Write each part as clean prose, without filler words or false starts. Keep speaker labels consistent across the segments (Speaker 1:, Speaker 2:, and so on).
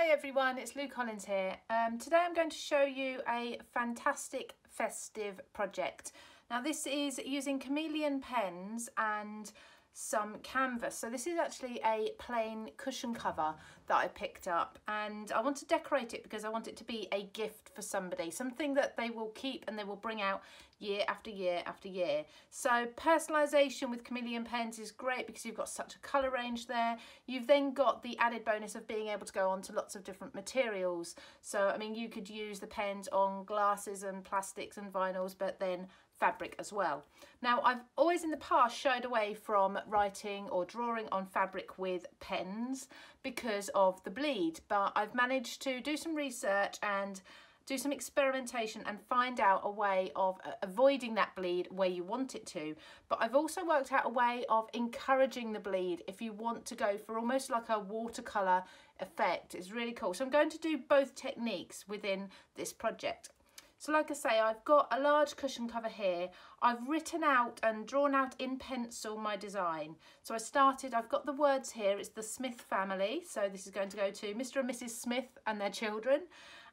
Speaker 1: Hi everyone, it's Lou Collins here. Today I'm going to show you a fantastic festive project. Now this is using Chameleon pens and some canvas. So this is actually a plain cushion cover that I picked up, and I want to decorate it because I want it to be a gift for somebody, something that they will keep and they will bring out year after year after year. So personalisation with Chameleon pens is great because you've got such a colour range there. You've then got the added bonus of being able to go on to lots of different materials. So I mean, you could use the pens on glasses and plastics and vinyls, but then fabric as well. Now I've always in the past shied away from writing or drawing on fabric with pens because of the bleed, but I've managed to do some research and do some experimentation and find out a way of avoiding that bleed where you want it to. But I've also worked out a way of encouraging the bleed if you want to go for almost like a watercolour effect. It's really cool. So I'm going to do both techniques within this project. So like I say, I've got a large cushion cover here. I've written out and drawn out in pencil my design. So I've got the words here. It's the Smith family. So this is going to go to Mr. and Mrs. Smith and their children.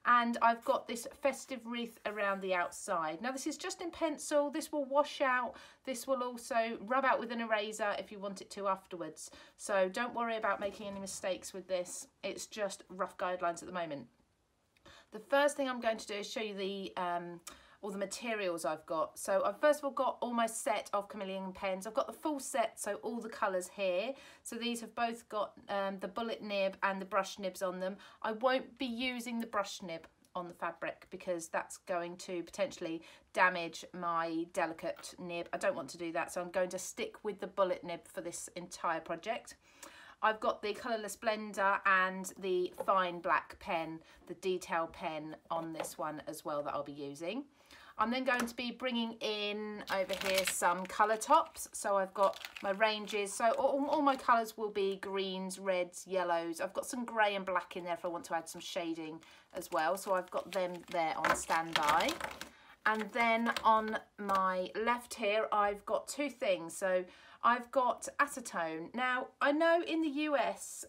Speaker 1: And I've got this festive wreath around the outside. Now this is just in pencil. This will wash out. This will also rub out with an eraser if you want it to afterwards. So don't worry about making any mistakes with this. It's just rough guidelines at the moment. The first thing I'm going to do is show you the all the materials I've got. So I've first of all got all my set of Chameleon pens. I've got the full set, so all the colours here. So these have both got the bullet nib and the brush nibs on them. I won't be using the brush nib on the fabric because that's going to potentially damage my delicate nib. I don't want to do that, so I'm going to stick with the bullet nib for this entire project. I've got the colourless blender and the fine black pen, the detail pen on this one as well that I'll be using. I'm then going to be bringing in over here some colour tops. So I've got my ranges. So all my colours will be greens, reds, yellows. I've got some grey and black in there if I want to add some shading as well. So I've got them there on standby. And then on my left here, I've got two things. So I've got acetone. Now, I know in the US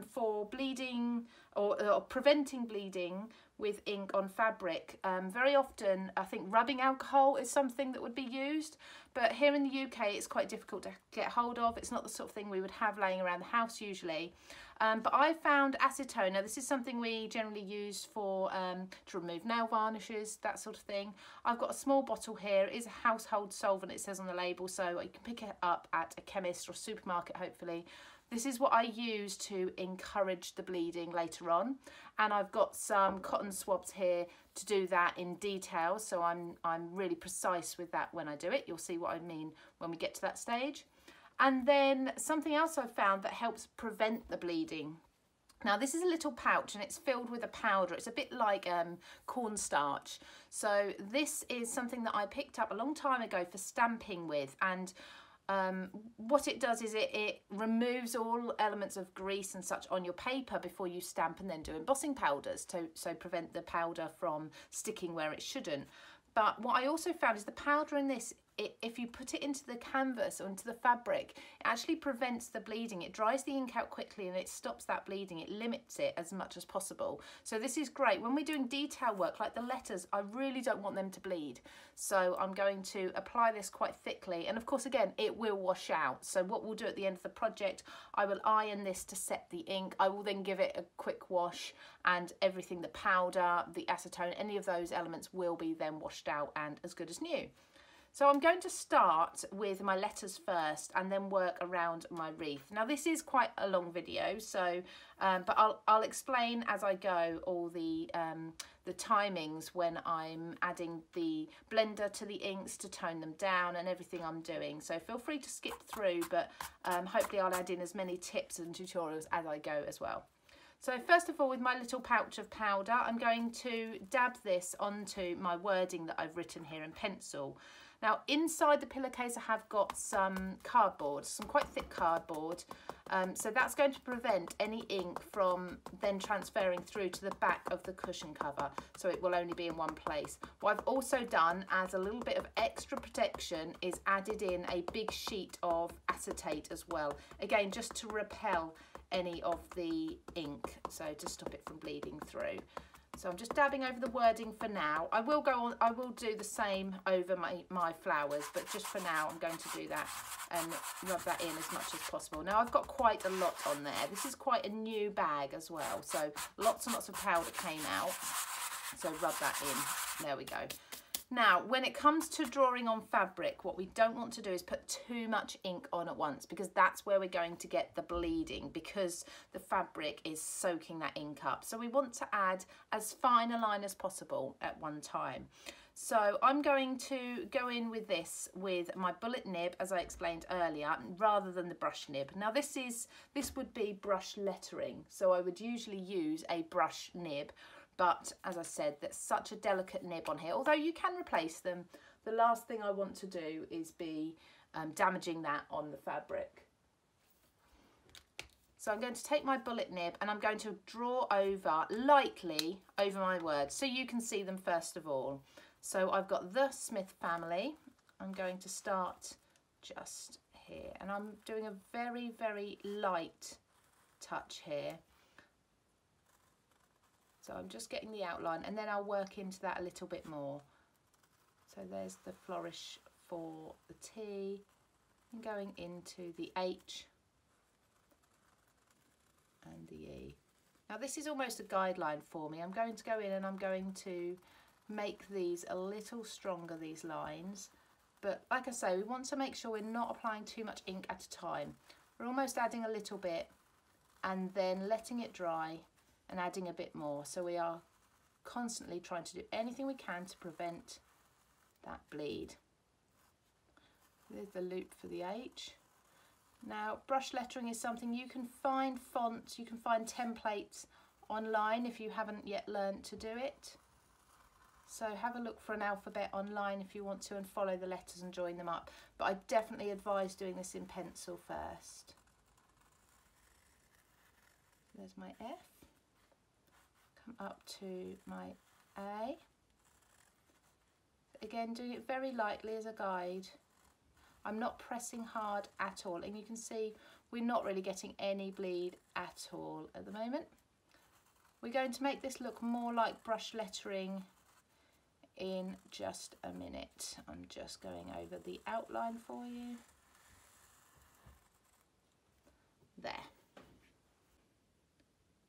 Speaker 1: for bleeding or preventing bleeding with ink on fabric, very often I think rubbing alcohol is something that would be used. But here in the UK, it's quite difficult to get hold of. It's not the sort of thing we would have laying around the house usually. But I found acetone. Now, this is something we generally use for to remove nail varnishes, that sort of thing. I've got a small bottle here. It is a household solvent, it says on the label, so you can pick it up at a chemist or supermarket, hopefully. This is what I use to encourage the bleeding later on. And I've got some cotton swabs here to do that in detail. So I'm really precise with that when I do it. You'll see what I mean when we get to that stage. And then something else I've found that helps prevent the bleeding. Now this is a little pouch and it's filled with a powder. It's a bit like cornstarch. So this is something that I picked up a long time ago for stamping with, and what it does is it removes all elements of grease and such on your paper before you stamp and then do embossing powders so prevent the powder from sticking where it shouldn't. But what I also found is the powder in this, if you put it into the canvas or into the fabric, it actually prevents the bleeding. It dries the ink out quickly and it stops that bleeding. It limits it as much as possible. So this is great. When we're doing detail work like the letters, I really don't want them to bleed. So I'm going to apply this quite thickly. And of course, again, it will wash out. So what we'll do at the end of the project, I will iron this to set the ink. I will then give it a quick wash, and everything, the powder, the acetone, any of those elements will be then washed out and as good as new. So I'm going to start with my letters first and then work around my wreath. Now this is quite a long video, so but I'll explain as I go all the timings when I'm adding the blender to the inks to tone them down and everything I'm doing. So feel free to skip through, but hopefully I'll add in as many tips and tutorials as I go as well. So first of all, with my little pouch of powder, I'm going to dab this onto my wording that I've written here in pencil. Now inside the pillowcase I have got some cardboard, some quite thick cardboard, so that's going to prevent any ink from then transferring through to the back of the cushion cover, so it will only be in one place. What I've also done as a little bit of extra protection is added in a big sheet of acetate as well, again just to repel any of the ink, so to stop it from bleeding through. So I'm just dabbing over the wording for now. I will go on, I will do the same over my flowers, but just for now I'm going to do that and rub that in as much as possible. Now I've got quite a lot on there. This is quite a new bag as well, so lots and lots of powder came out. So rub that in, there we go. Now, when it comes to drawing on fabric, what we don't want to do is put too much ink on at once, because that's where we're going to get the bleeding, because the fabric is soaking that ink up. So we want to add as fine a line as possible at one time. So I'm going to go in with this with my bullet nib, as I explained earlier, rather than the brush nib. Now this would be brush lettering, so I would usually use a brush nib. But as I said, that's such a delicate nib on here, although you can replace them. The last thing I want to do is be damaging that on the fabric. So I'm going to take my bullet nib and I'm going to draw over, lightly over my words, so you can see them first of all. So I've got the Smith family. I'm going to start just here, and I'm doing a very, very light touch here. So I'm just getting the outline, and then I'll work into that a little bit more. So there's the flourish for the T, and going into the H and the E. Now this is almost a guideline for me. I'm going to go in and I'm going to make these a little stronger, these lines. But like I say, we want to make sure we're not applying too much ink at a time. We're almost adding a little bit and then letting it dry and adding a bit more. So we are constantly trying to do anything we can to prevent that bleed. There's the loop for the H. Now brush lettering is something you can find fonts, you can find templates online if you haven't yet learned to do it. So have a look for an alphabet online if you want to, and follow the letters and join them up. But I definitely advise doing this in pencil first. There's my F. Come up to my A. Again, doing it very lightly as a guide. I'm not pressing hard at all, and you can see we're not really getting any bleed at all at the moment. We're going to make this look more like brush lettering in just a minute. I'm just going over the outline for you. There.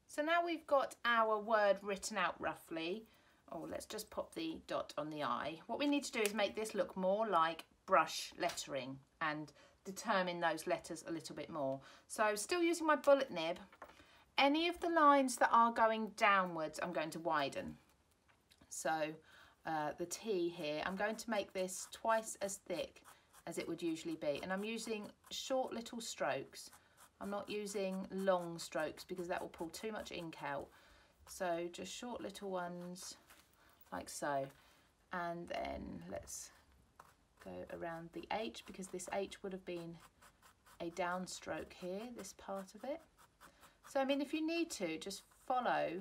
Speaker 1: So now we've got our word written out roughly. Oh, let's just pop the dot on the I. What we need to do is make this look more like brush lettering and determine those letters a little bit more. So still using my bullet nib, any of the lines that are going downwards, I'm going to widen. So the T here, I'm going to make this twice as thick as it would usually be. And I'm using short little strokes. I'm not using long strokes because that will pull too much ink out. So just short little ones like so. And then let's go around the H, because this H would have been a downstroke here, this part of it. So I mean, if you need to, just follow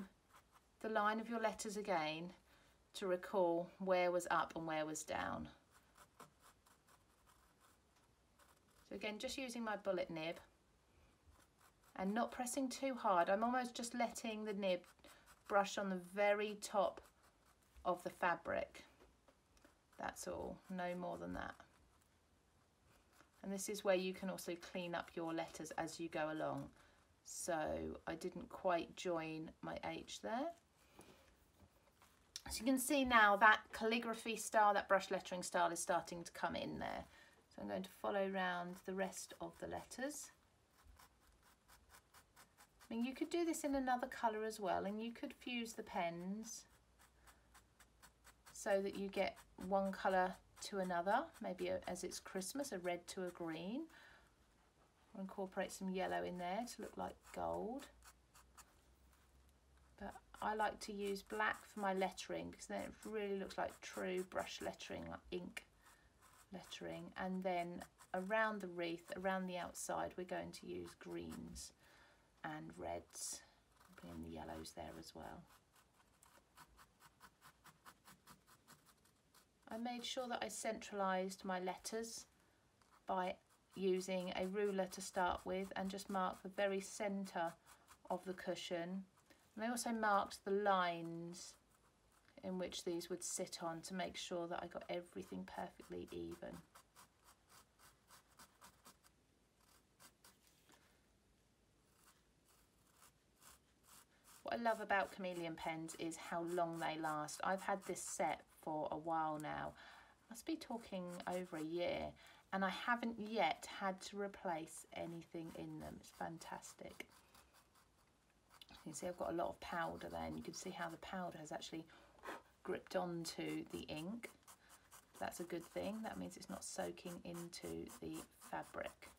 Speaker 1: the line of your letters again to recall where was up and where was down. So again, just using my bullet nib and not pressing too hard. I'm almost just letting the nib brush on the very top of the fabric. That's all, no more than that. And this is where you can also clean up your letters as you go along. So I didn't quite join my H there. So you can see now that calligraphy style, that brush lettering style is starting to come in there. So I'm going to follow around the rest of the letters. I mean, you could do this in another colour as well, and you could fuse the pens so that you get one colour to another, maybe as it's Christmas, a red to a green. Or incorporate some yellow in there to look like gold. But I like to use black for my lettering, because then it really looks like true brush lettering, like ink lettering. And then around the wreath, around the outside, we're going to use greens and reds, bring in the yellows there as well. I made sure that I centralised my letters by using a ruler to start with and just mark the very centre of the cushion. And I also marked the lines in which these would sit on to make sure that I got everything perfectly even. What I love about Chameleon pens is how long they last. I've had this set for a while now. I must be talking over a year, and I haven't yet had to replace anything in them. It's fantastic. You can see I've got a lot of powder there, and you can see how the powder has actually gripped onto the ink. That's a good thing. That means it's not soaking into the fabric.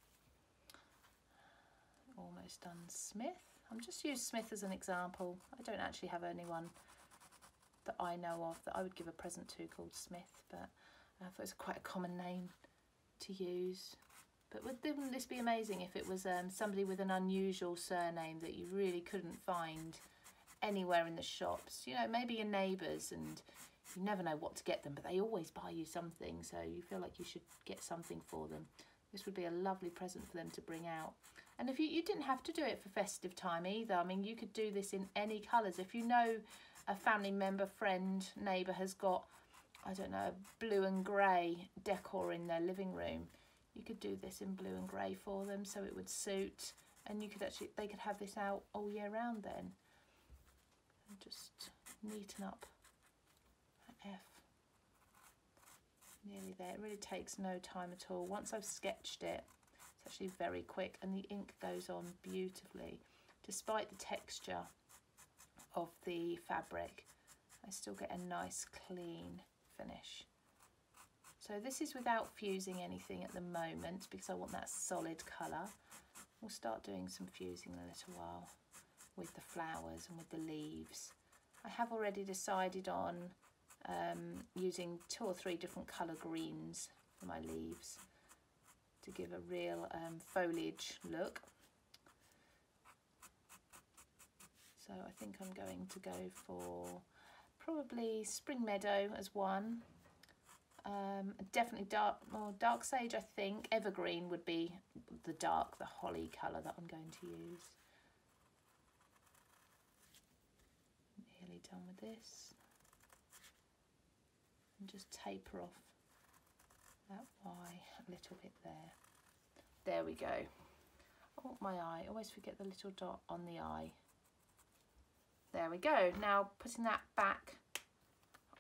Speaker 1: Almost done Smith. I'm just use Smith as an example. I don't actually have anyone that I know of that I would give a present to called Smith, but I thought it was quite a common name to use. But wouldn't this be amazing if it was somebody with an unusual surname that you really couldn't find anywhere in the shops? You know, maybe your neighbours, and you never know what to get them, but they always buy you something, so you feel like you should get something for them. This would be a lovely present for them to bring out. And if you didn't have to do it for festive time either. I mean, you could do this in any colours. If you know a family member, friend, neighbour has got, I don't know, blue and grey decor in their living room, you could do this in blue and grey for them so it would suit, and you could actually, they could have this out all year round then. And just neaten up that F. Nearly there. It really takes no time at all. Once I've sketched it, it's actually very quick, and the ink goes on beautifully. Despite the texture of the fabric, I still get a nice clean finish. So this is without fusing anything at the moment because I want that solid colour. We'll start doing some fusing in a little while with the flowers and with the leaves. I have already decided on using 2 or 3 different colour greens for my leaves to give a real foliage look. So I think I'm going to go for probably Spring Meadow as one. Definitely dark sage, I think. Evergreen would be the holly colour that I'm going to use. Nearly done with this. And just taper off that Y a little bit there. There we go. Oh, my eye. I always forget the little dot on the eye. There we go. Now putting that back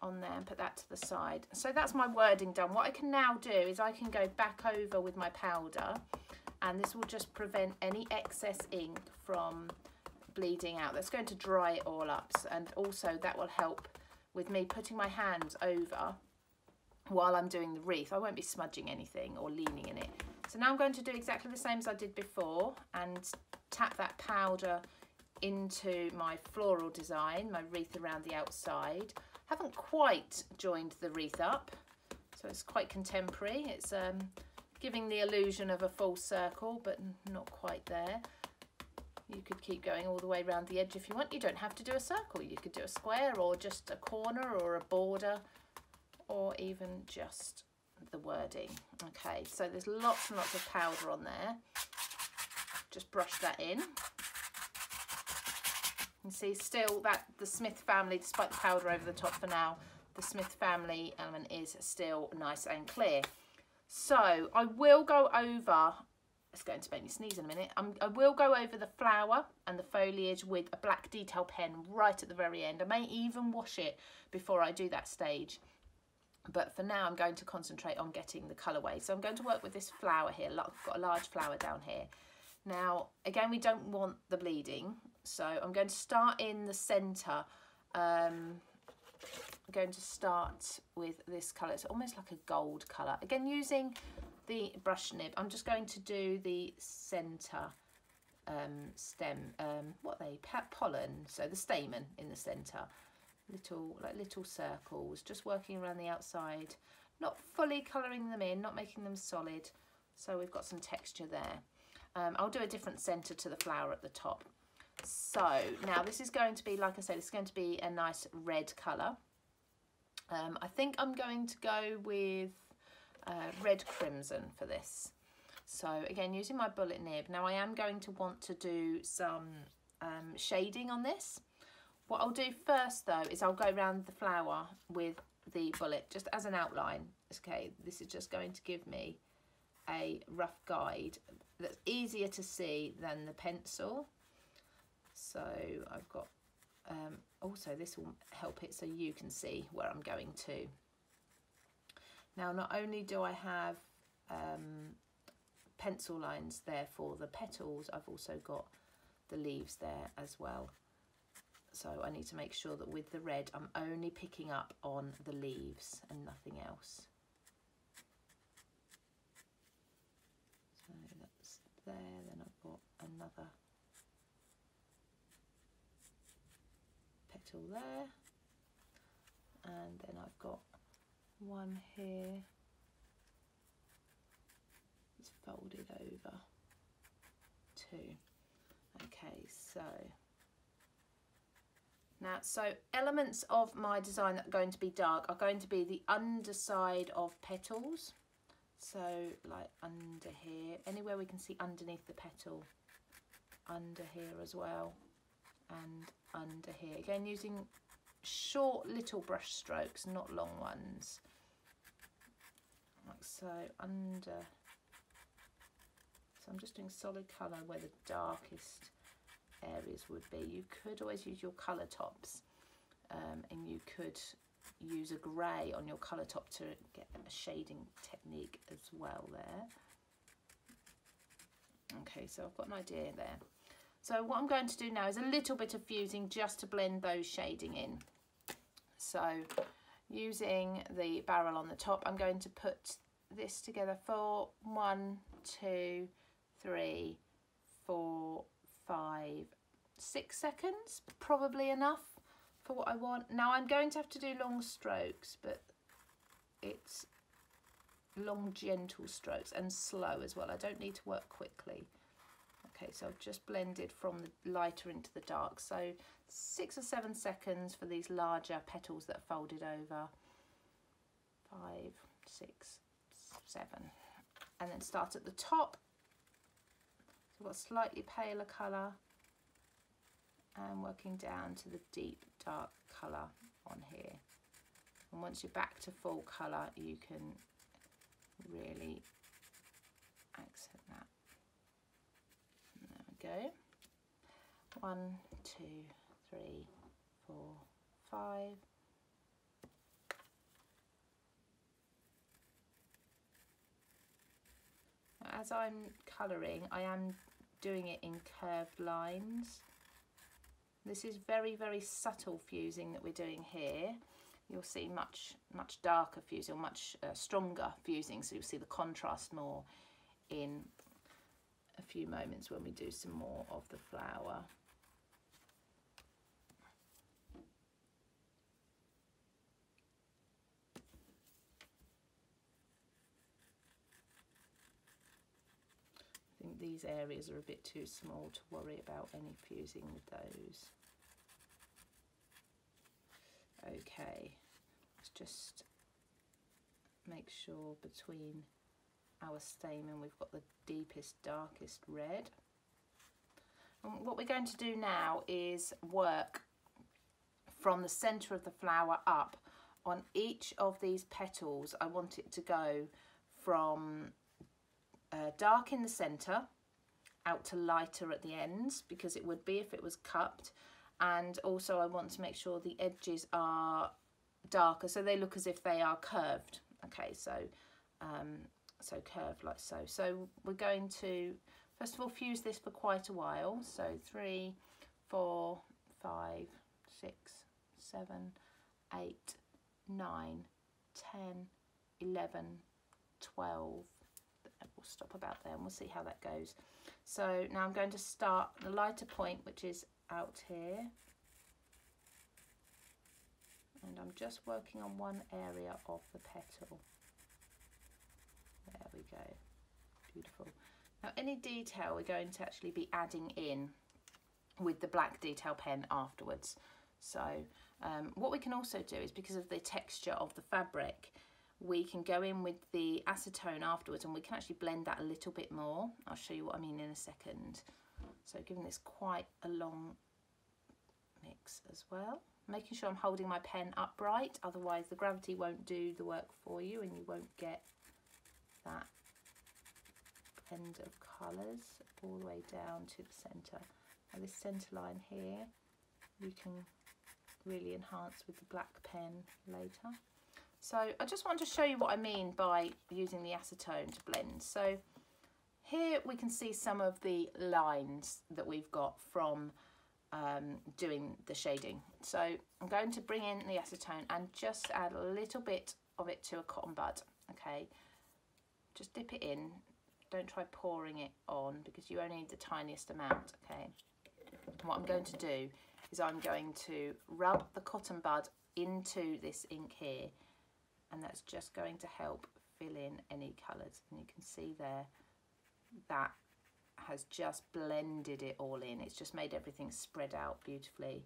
Speaker 1: on there and put that to the side. So that's my wording done. What I can now do is I can go back over with my powder, and this will just prevent any excess ink from bleeding out. That's going to dry it all up, and also that will help with me putting my hands over while I'm doing the wreath. I won't be smudging anything or leaning in it. So now I'm going to do exactly the same as I did before and tap that powder into my floral design, my wreath around the outside. Haven't quite joined the wreath up, so it's quite contemporary. It's giving the illusion of a full circle, but not quite there. You could keep going all the way around the edge if you want. You don't have to do a circle. You could do a square or just a corner or a border or even just the wording. Okay, so there's lots and lots of powder on there. Just brush that in. You can see still that the Smith family, despite the powder over the top for now, the Smith family element is still nice and clear. So I will go over, it's going to make me sneeze in a minute, I will go over the flower and the foliage with a black detail pen right at the very end. I may even wash it before I do that stage. But for now, I'm going to concentrate on getting the colourway. So I'm going to work with this flower here. I've got a large flower down here. Now, again, we don't want the bleeding. So I'm going to start in the centre. I'm going to start with this colour. It's almost like a gold colour. Again, using the brush nib, I'm just going to do the centre stem, pollen, so the stamen in the centre. Little circles, just working around the outside, not fully colouring them in, not making them solid, so we've got some texture there. I'll do a different centre to the flower at the top. So now this is going to be, like I said, it's going to be a nice red colour. I think I'm going to go with red crimson for this. So again, using my bullet nib. Now I am going to want to do some shading on this. What I'll do first though is I'll go around the flower with the bullet just as an outline. Okay, this is just going to give me a rough guide that's easier to see than the pencil. So I've got also this will help it so you can see where I'm going to. Now not only do I have pencil lines there for the petals, I've also got the leaves there as well. So I need to make sure that with the red I'm only picking up on the leaves and nothing else. So that's there, then I've got another petal there, and then I've got one here, it's folded over too. Okay, so now, so elements of my design that are going to be dark are going to be the underside of petals. So like under here, anywhere we can see underneath the petal, under here as well, and under here. Again, using short little brush strokes, not long ones. Like so, under. So I'm just doing solid colour where the darkest areas would be. You could always use your colour tops, and you could use a grey on your colour top to get a shading technique as well there. Okay, so I've got an idea there. So what I'm going to do now is a little bit of fusing just to blend those shading in. So using the barrel on the top, I'm going to put this together for 1, 2, 3, 4, 5, 6 seconds, probably enough for what I want. Now I'm going to have to do long strokes, but it's long gentle strokes and slow as well. I don't need to work quickly. Okay, so I've just blended from the lighter into the dark. So 6 or 7 seconds for these larger petals that are folded over. 5, 6, 7. And then start at the top. So I've got a slightly paler colour and working down to the deep dark colour on here. And once you're back to full colour, you can really accent that. There we go. 1, 2, 3, 4, 5. As I'm colouring, I am doing it in curved lines. This is very, very subtle fusing that we're doing here. You'll see much darker fusing, much stronger fusing, so you'll see the contrast more in a few moments when we do some more of the flower. I think these areas are a bit too small to worry about any fusing with those. Okay, let's just make sure between our stamen we've got the deepest, darkest red. And what we're going to do now is work from the centre of the flower up. On each of these petals, I want it to go from dark in the centre out to lighter at the ends, because it would be if it was cupped. And also I want to make sure the edges are darker so they look as if they are curved. Okay, so so curved like so. So we're going to first of all fuse this for quite a while. So 3, 4, 5, 6, 7, 8, 9, 10, 11, 12. We'll stop about there and we'll see how that goes. So now I'm going to start the lighter point, which is out here, and I'm just working on one area of the petal. There we go, beautiful. Now any detail we're going to actually be adding in with the black detail pen afterwards. So what we can also do is, because of the texture of the fabric, we can go in with the acetone afterwards and we can actually blend that a little bit more. I'll show you what I mean in a second. So giving this quite a long mix as well. Making sure I'm holding my pen upright, otherwise the gravity won't do the work for you and you won't get that blend of colours all the way down to the centre. Now this centre line here you can really enhance with the black pen later. So I just want to show you what I mean by using the acetone to blend. So here we can see some of the lines that we've got from doing the shading. So I'm going to bring in the acetone and just add a little bit of it to a cotton bud. Okay, just dip it in, don't try pouring it on because you only need the tiniest amount. Okay, and what I'm going to do is I'm going to rub the cotton bud into this ink here, and that's just going to help fill in any colours. And you can see there that has just blended it all in. It's just made everything spread out beautifully.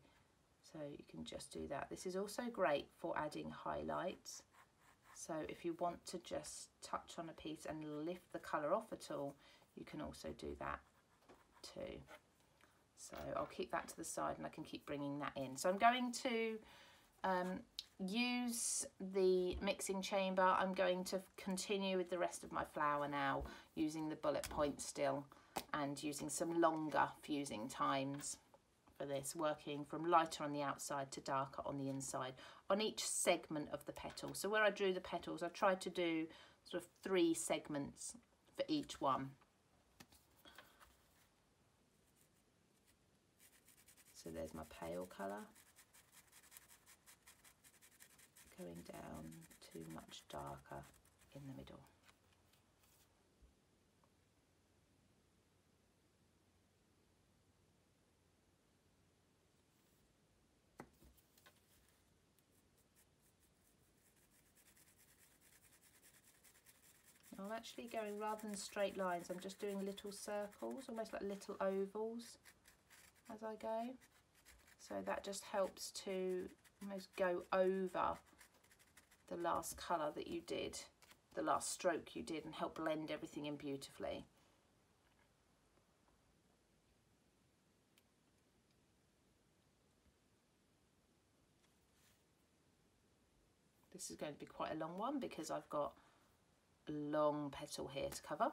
Speaker 1: So you can just do that. This is also great for adding highlights. So if you want to just touch on a piece and lift the colour off at all, you can also do that too. So I'll keep that to the side and I can keep bringing that in. So I'm going to use the mixing chamber. I'm going to continue with the rest of my flower now, using the bullet point still and using some longer fusing times for this, working from lighter on the outside to darker on the inside on each segment of the petal. So where I drew the petals, I tried to do sort of 3 segments for each one. So there's my pale colour, going down to much darker in the middle. I'm actually going, rather than straight lines, I'm just doing little circles, almost like little ovals as I go. So that just helps to almost go over the last colour that you did, the last stroke you did, and help blend everything in beautifully. This is going to be quite a long one because I've got a long petal here to cover.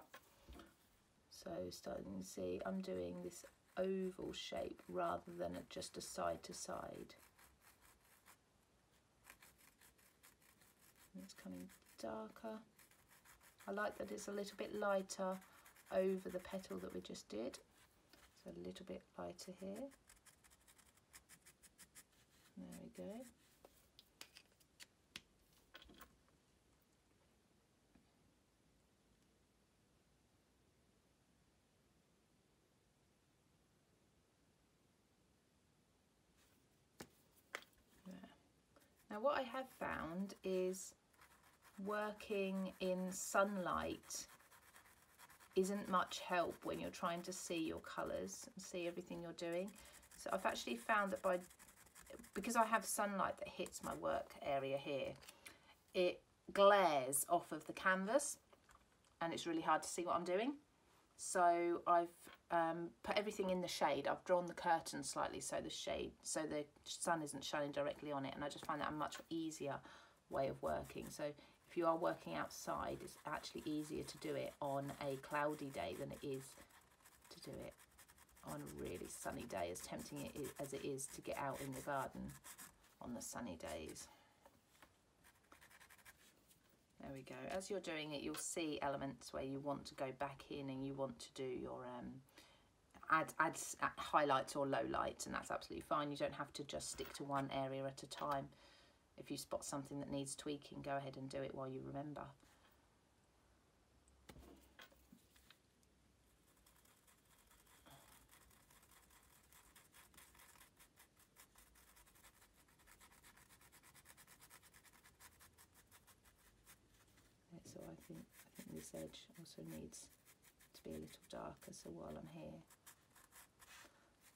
Speaker 1: So starting to see, I'm doing this oval shape rather than just a side to side. And it's coming darker. I like that it's a little bit lighter over the petal that we just did. So a little bit lighter here. There we go. Now what I have found is working in sunlight isn't much help when you're trying to see your colours and see everything you're doing. So I've actually found that because I have sunlight that hits my work area here, it glares off of the canvas and it's really hard to see what I'm doing. So I've put everything in the shade. I've drawn the curtain slightly so the sun isn't shining directly on it, and I just find that a much easier way of working. So if you are working outside, it's actually easier to do it on a cloudy day than it is to do it on a really sunny day, as tempting as it is to get out in the garden on the sunny days. There we go. As you're doing it, you'll see elements where you want to go back in and you want to do your add highlights or lowlights, and that's absolutely fine. You don't have to just stick to one area at a time. If you spot something that needs tweaking, go ahead and do it while you remember. So I think this edge also needs to be a little darker, so while I'm here.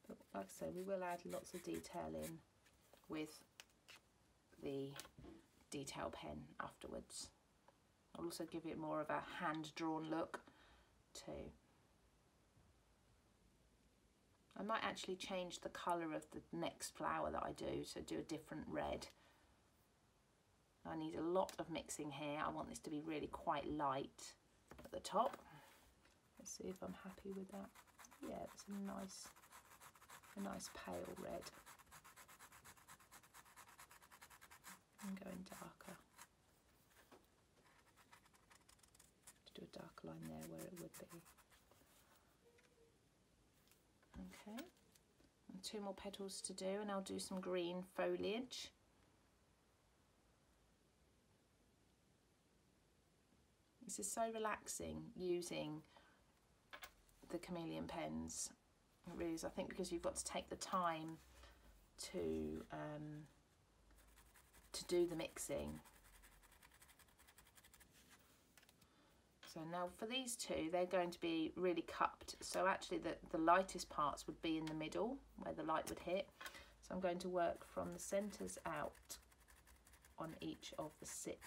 Speaker 1: But like I say, we will add lots of detail in with the detail pen afterwards. I'll also give it more of a hand-drawn look too. I might actually change the colour of the next flower that I do, so do a different red. I need a lot of mixing here. I want this to be really quite light at the top. Let's see if I'm happy with that. Yeah, it's a nice pale red. I'm going darker. Do a darker line there where it would be. Okay, and 2 more petals to do, and I'll do some green foliage. This is so relaxing using the Chameleon pens. It really is, I think, because you've got to take the time to do the mixing. So now for these two, they're going to be really cupped. So actually the lightest parts would be in the middle where the light would hit. So I'm going to work from the centres out on each of the 6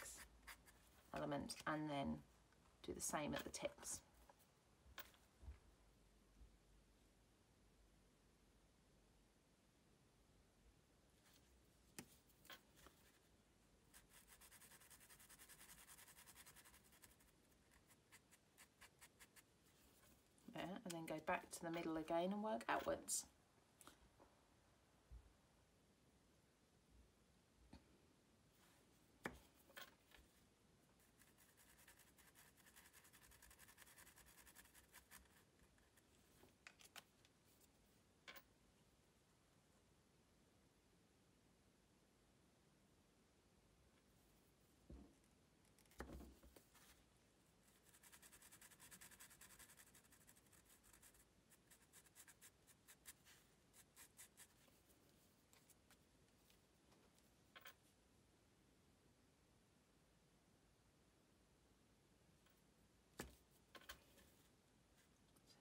Speaker 1: elements and then do the same at the tips. And then go back to the middle again and work outwards.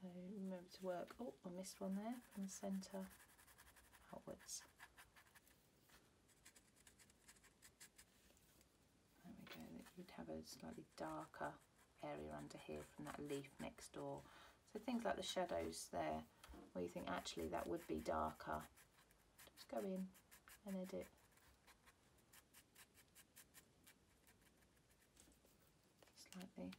Speaker 1: So remember to work, oh, I missed one there, from the centre outwards. There we go, you'd have a slightly darker area under here from that leaf next door. So things like the shadows there, where you think actually that would be darker, just go in and edit. Slightly.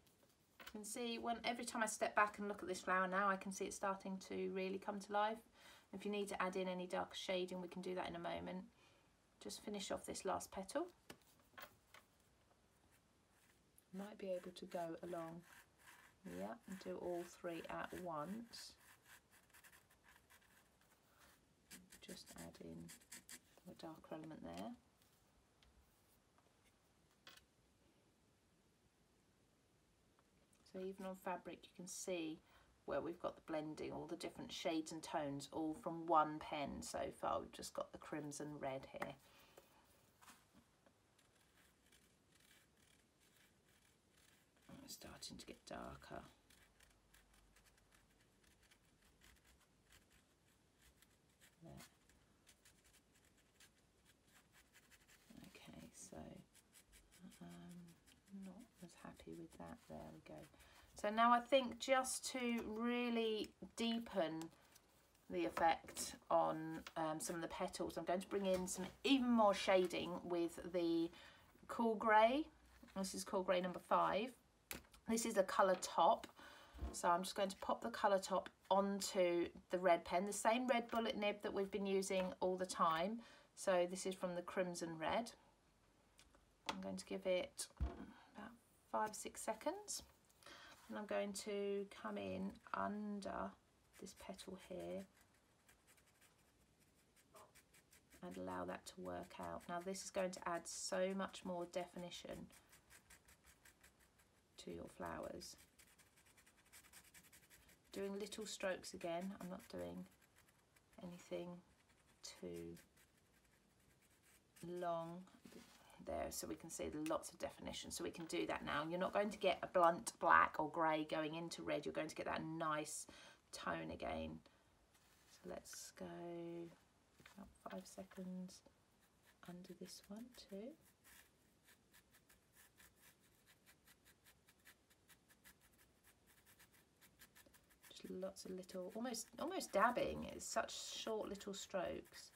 Speaker 1: You can see every time I step back and look at this flower now, I can see it starting to really come to life. If you need to add in any dark shading, we can do that in a moment. Just finish off this last petal. Might be able to go along, yeah, and do all 3 at once. Just add in a darker element there. So even on fabric you can see where we've got the blending, all the different shades and tones, all from one pen so far. We've just got the crimson red here. It's starting to get darker. There. Okay, so not as happy with that. There we go. So now I think just to really deepen the effect on some of the petals, I'm going to bring in some even more shading with the cool grey. This is cool grey number 5. This is a colour top, so I'm just going to pop the colour top onto the red pen, the same red bullet nib that we've been using all the time. So this is from the crimson red. I'm going to give it about 5-6 seconds, and I'm going to come in under this petal here and allow that to work out. Now this is going to add so much more definition to your flowers. Doing little strokes again, I'm not doing anything too long there, so we can see lots of definition. So we can do that now. You're not going to get a blunt black or grey going into red, you're going to get that nice tone again. So let's go about 5 seconds under this one too. lots of little, almost dabbing. It's such short little strokes.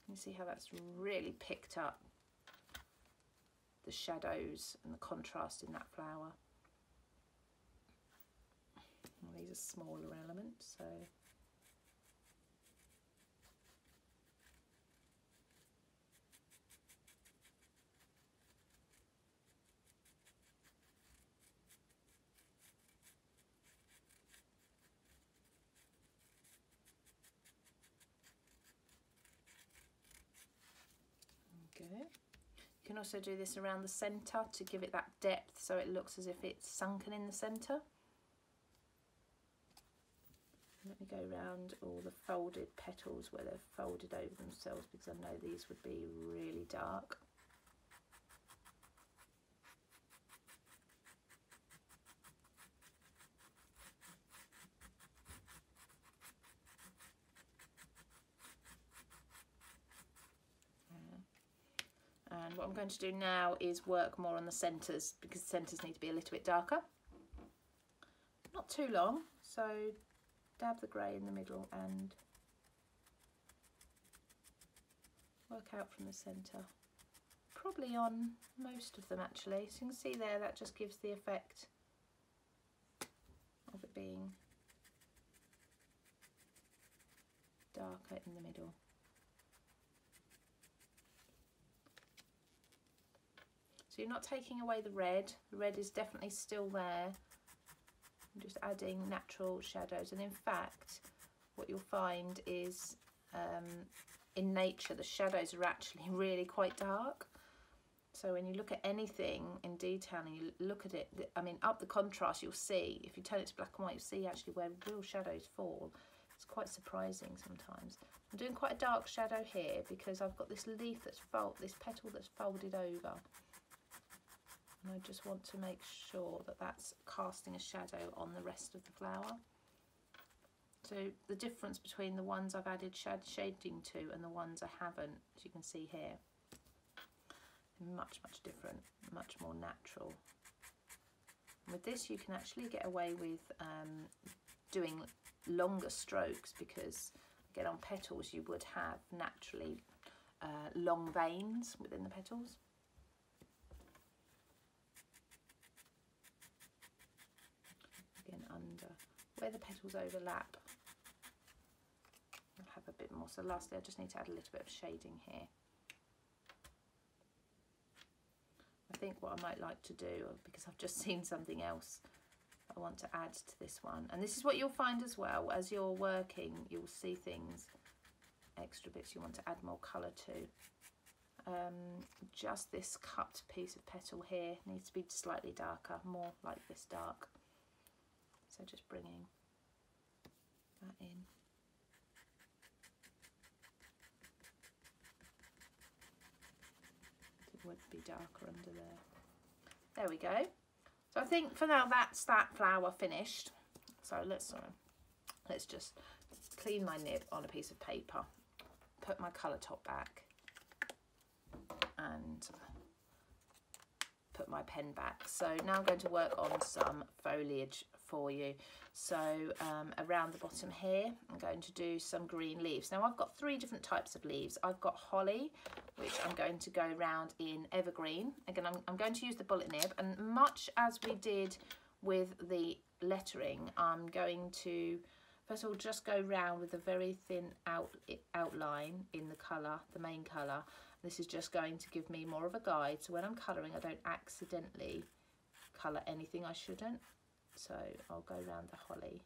Speaker 1: You see how that's really picked up the shadows and the contrast in that flower. Well, these are smaller elements, so good. You can also do this around the centre to give it that depth so it looks as if it's sunken in the centre. Let me go around all the folded petals where they're folded over themselves, because I know these would be really dark. And what I'm going to do now is work more on the centres, because the centres need to be a little bit darker. Not too long, so dab the grey in the middle and work out from the centre. Probably on most of them actually. So you can see there, that just gives the effect of it being darker in the middle. So you're not taking away the red is definitely still there. I'm just adding natural shadows, and in fact what you'll find is in nature the shadows are actually really quite dark. So when you look at anything in detail and you look at it, I mean up the contrast, you'll see, if you turn it to black and white, you'll see actually where real shadows fall. It's quite surprising sometimes. I'm doing quite a dark shadow here because I've got this leaf that's this petal that's folded over. And I just want to make sure that that's casting a shadow on the rest of the flower. So the difference between the ones I've added shading to and the ones I haven't, as you can see here, much different, much more natural. And with this you can actually get away with doing longer strokes, because again on petals you would have naturally long veins within the petals. Under where the petals overlap, I'll have a bit more. So lastly I just need to add a little bit of shading here. I think what I might like to do, because I've just seen something else I want to add to this one, and this is what you'll find as well as you're working, you'll see things, extra bits you want to add more colour to. Just this cut piece of petal here needs to be slightly darker, more like this dark. So just bringing that in. It would be darker under there. There we go. So I think for now that's that flower finished. So let's just clean my nib on a piece of paper, put my colour top back and put my pen back. So now I'm going to work on some foliage for you. So around the bottom here I'm going to do some green leaves. Now I've got 3 different types of leaves. I've got holly, which I'm going to go round in evergreen. Again, I'm going to use the bullet nib, and much as we did with the lettering, I'm going to first of all just go round with a very thin outline in the colour, the main colour. This is just going to give me more of a guide, so when I'm colouring I don't accidentally colour anything I shouldn't. So I'll go round the holly.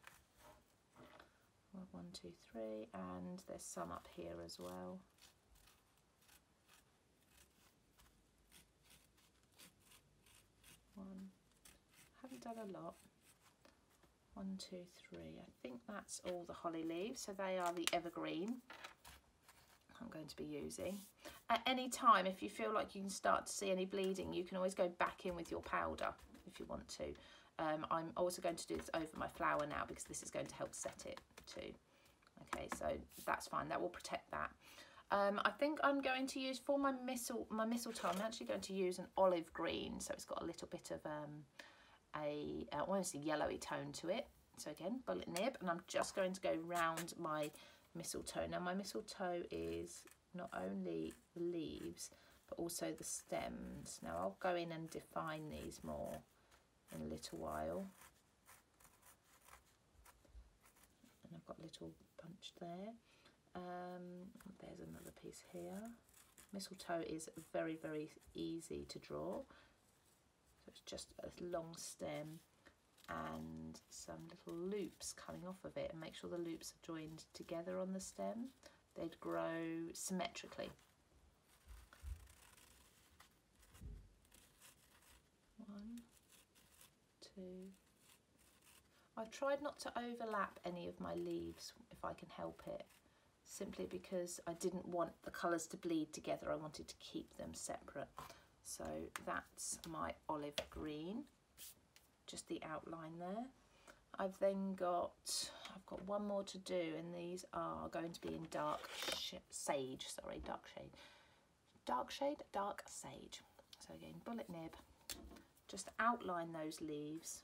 Speaker 1: 1, 2, 3, and there's some up here as well. Haven't done a lot. 1, 2, 3. I think that's all the holly leaves. So they are the evergreen I'm going to be using. At any time, if you feel like you can start to see any bleeding, you can always go back in with your powder if you want to. I'm also going to do this over my flower now because this is going to help set it too. Okay, so that's fine. That will protect that. I think I'm going to use for my mistletoe. I'm actually going to use an olive green, so it's got a little bit of almost a yellowy tone to it. So again, bullet nib, and I'm just going to go round my mistletoe. Now my mistletoe is not only leaves, but also the stems. Now I'll go in and define these more in a little while. And I've got a little bunch there. There's another piece here. Mistletoe is very, very easy to draw. So it's just a long stem and some little loops coming off of it, and make sure the loops are joined together on the stem. They'd grow symmetrically. One, two. I've tried not to overlap any of my leaves if I can help it, simply because I didn't want the colours to bleed together. I wanted to keep them separate. So that's my olive green, just the outline there. I've got one more to do, and these are going to be in dark sage. So again, bullet nib, just outline those leaves.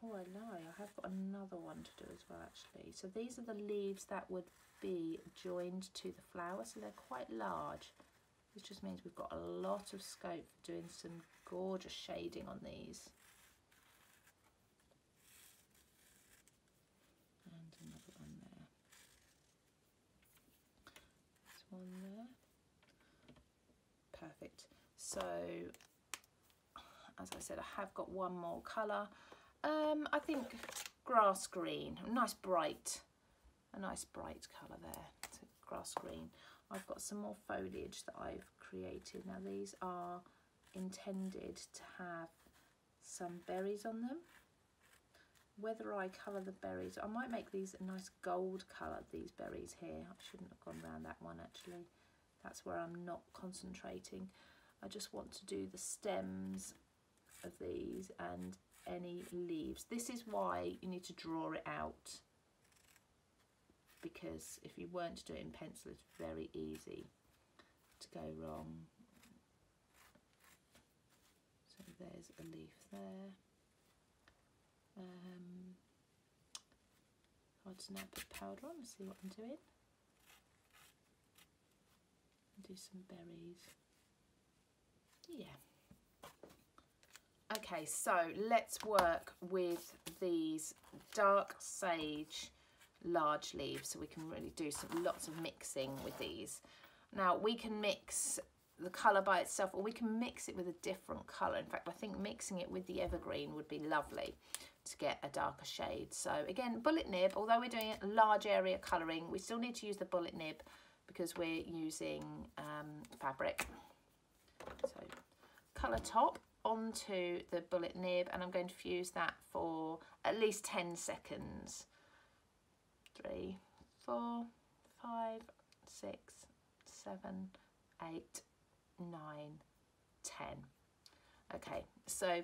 Speaker 1: Oh, I lie, I have got another one to do as well, actually. So these are the leaves that would be joined to the flower, so they're quite large. This just means we've got a lot of scope for doing some gorgeous shading on these. And another one there. This one there. Perfect. So, as I said, I have got one more colour. I think grass green, a nice bright colour there. So grass green. I've got some more foliage that I've created. Now these are intended to have some berries on them. Whether I colour the berries, I might make these a nice gold colour, these berries here. I shouldn't have gone around that one actually. That's where I'm not concentrating. I just want to do the stems of these and any leaves. This is why you need to draw it out, because if you weren't to do it in pencil, it's very easy to go wrong. So there's a leaf there. I'll just now put powder on and see what I'm doing. Do some berries. Yeah. Okay, so let's work with these dark sage large leaves, so we can really do lots of mixing with these. Now we can mix the colour by itself, or we can mix it with a different colour. In fact, I think mixing it with the evergreen would be lovely to get a darker shade. So again, bullet nib, although we're doing a large area colouring, we still need to use the bullet nib because we're using fabric. So colour top onto the bullet nib, and I'm going to fuse that for at least 10 seconds. 3, 4, 5, 6, 7, 8, 9, 10. Okay, so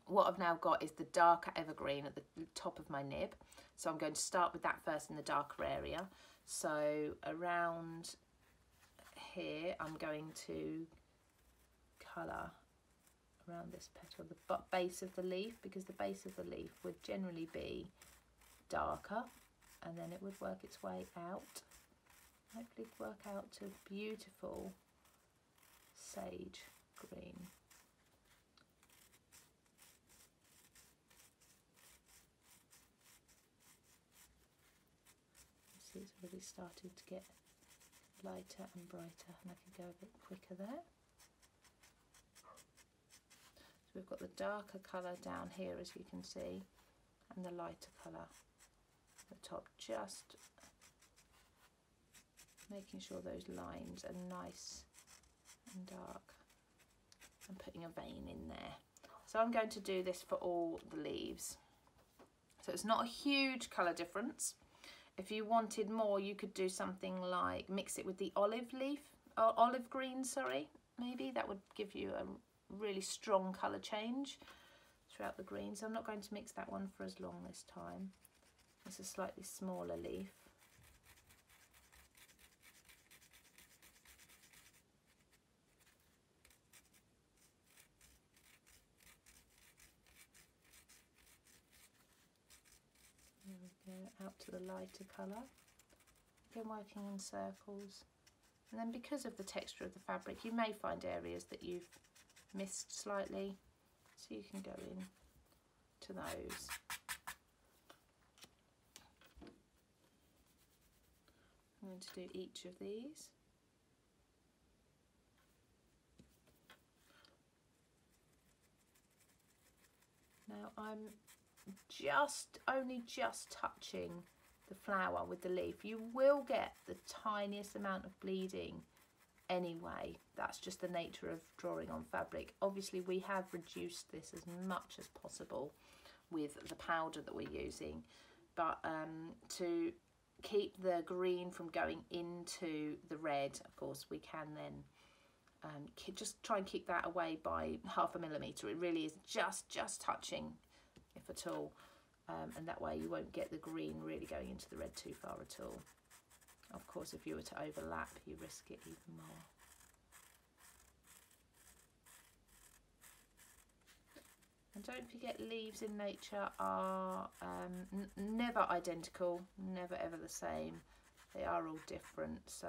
Speaker 1: what I've now got is the darker evergreen at the top of my nib. So I'm going to start with that first in the darker area. So around here, I'm going to colour around this petal, the base of the leaf, because the base of the leaf would generally be darker, and then it would work its way out, hopefully work out to beautiful sage green. See, it's already started to get lighter and brighter, and I can go a bit quicker there. So we've got the darker colour down here, as you can see, and the lighter colour at the top, just making sure those lines are nice and dark, and putting a vein in there. So I'm going to do this for all the leaves. So it's not a huge colour difference. If you wanted more, you could do something like mix it with the olive leaf, or olive green, sorry, maybe. That would give you a really strong colour change throughout the green. So I'm not going to mix that one for as long this time. It's a slightly smaller leaf. out to the lighter colour. Again, working in circles. And then because of the texture of the fabric, you may find areas that you've missed slightly, so you can go in to those. I'm going to do each of these. Now I'm only just touching the flower with the leaf. You will get the tiniest amount of bleeding anyway. That's just the nature of drawing on fabric. Obviously we have reduced this as much as possible with the powder that we're using, but to keep the green from going into the red, of course we can then just try and keep that away by 0.5 millimetre. It really is just touching, if at all, and that way you won't get the green really going into the red too far at all. Of course, if you were to overlap, you risk it even more. And don't forget, leaves in nature are never identical, never ever the same. They are all different, so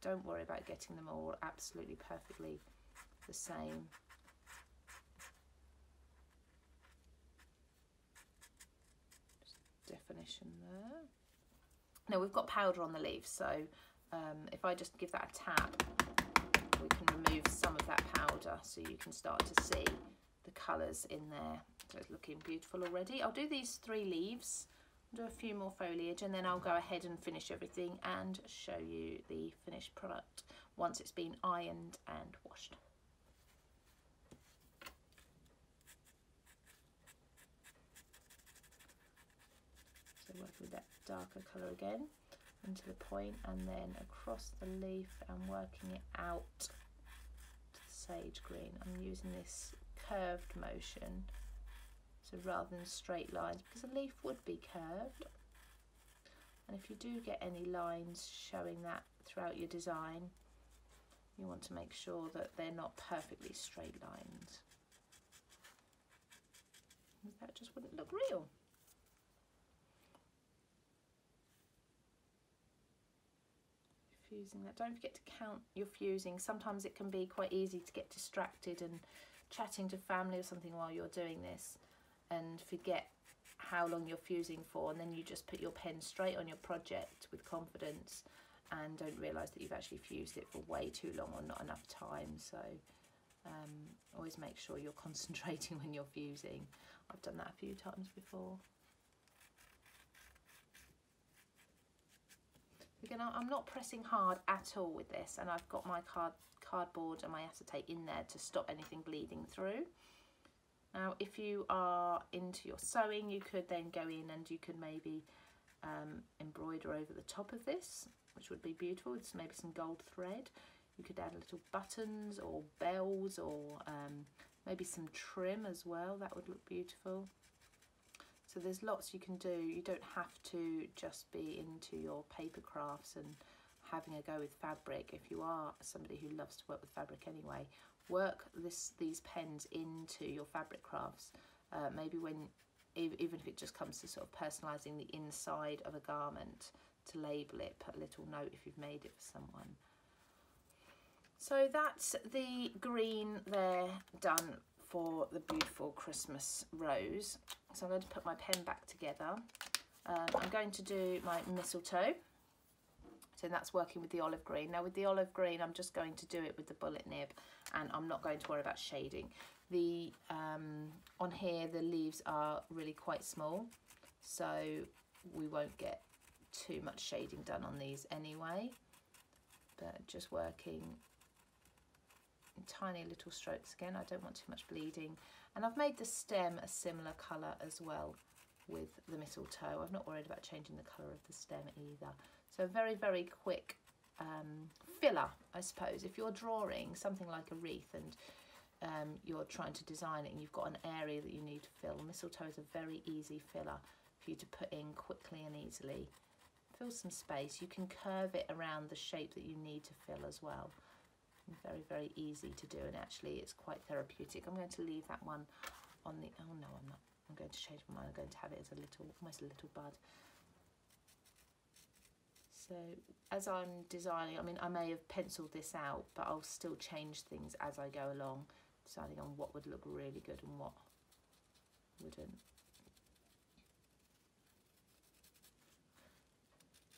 Speaker 1: don't worry about getting them all absolutely perfectly the same. Just definition there. Now we've got powder on the leaves, so if I just give that a tap, we can remove some of that powder so you can start to see the colours in there. So it's looking beautiful already. I'll do these 3 leaves, do a few more foliage, and then I'll go ahead and finish everything and show you the finished product once it's been ironed and washed. So working with that darker colour again into the point, and then across the leaf and working it out to the sage green. I'm using this curved motion, so rather than straight lines, because a leaf would be curved, and if you do get any lines showing that throughout your design, you want to make sure that they're not perfectly straight lines. That just wouldn't look real. Fusing that. Don't forget to count your fusing. Sometimes it can be quite easy to get distracted and chatting to family or something while you're doing this and forget how long you're fusing for, and then you just put your pen straight on your project with confidence and don't realise that you've actually fused it for way too long or not enough time. So always make sure you're concentrating when you're fusing. I've done that a few times before. Again, I'm not pressing hard at all with this, and I've got my cardboard and my acetate in there to stop anything bleeding through. Now, if you are into your sewing, you could then go in and you could maybe embroider over the top of this, which would be beautiful, with maybe some gold thread. You could add little buttons or bells, or maybe some trim as well. That would look beautiful. So there's lots you can do. You don't have to just be into your paper crafts and having a go with fabric. If you are somebody who loves to work with fabric anyway, work these pens into your fabric crafts. Maybe even if it just comes to sort of personalising the inside of a garment, to label it, put a little note if you've made it for someone. So that's the green there done for the beautiful Christmas rose. So I'm going to put my pen back together. I'm going to do my mistletoe. So that's working with the olive green. Now with the olive green, I'm just going to do it with the bullet nib, and I'm not going to worry about shading. The on here, the leaves are really quite small, so we won't get too much shading done on these anyway. But just working in tiny little strokes again. I don't want too much bleeding. And I've made the stem a similar colour as well with the mistletoe. I'm not worried about changing the colour of the stem either. So very, very quick filler, I suppose. If you're drawing something like a wreath and you're trying to design it and you've got an area that you need to fill, mistletoe is a very easy filler for you to put in quickly and easily. Fill some space. You can curve it around the shape that you need to fill as well. Very, very easy to do, and actually it's quite therapeutic. I'm going to leave that one on the, oh no, I'm not. I'm going to change my mind. I'm going to have it as a little, almost a little bud. So as I'm designing, I mean, I may have penciled this out, but I'll still change things as I go along, deciding on what would look really good and what wouldn't.